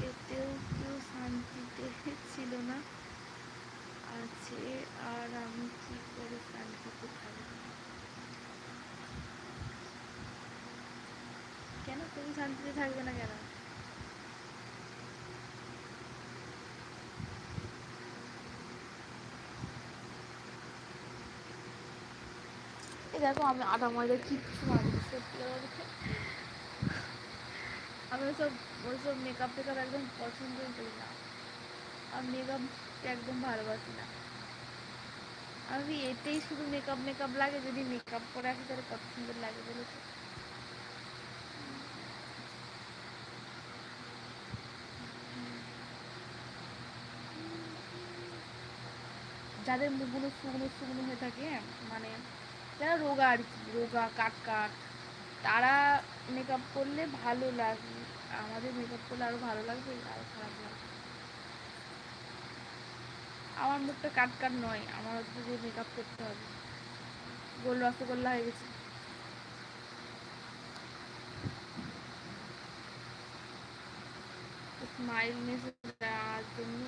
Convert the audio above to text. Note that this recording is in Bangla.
এতেও কেউ শান্তিতে ছিল না, আছে, আর আমি কি করে শান্তিতে থাকবো? কেন তুমি শান্তিতে থাকবে না কেন? এই দেখো আমি আটা ময়দা কিচ্ছু মারিনি, সত্যি কথা বলতে। আমি ওসব মেকআপ টেকআপ একদম পছন্দই করি না। আমি মেকআপ একদম ভালোবাসি না। আমি এতেই শুধু মেকআপ মেকআপ লাগে, যদি মেকআপ করে আসি তাহলে কত সুন্দর লাগে বলো তো। যাদের মুখগুলো শুকনো শুকনো হয়ে থাকে, মানে যারা রোগা আর কি, রোগা কাট কাট, তারা মেকআপ করলে ভালো লাগে। আমাদের মেকআপ করলে আরো ভালো লাগবে, আরো খারাপ লাগবে। আমার মুখটা কাট কাট নয়, আমার হচ্ছে যে মেকআপ করতে হবে, গোল রসগোল্লা হয়ে গেছে। স্মাইল নেস দেওয়ার জন্য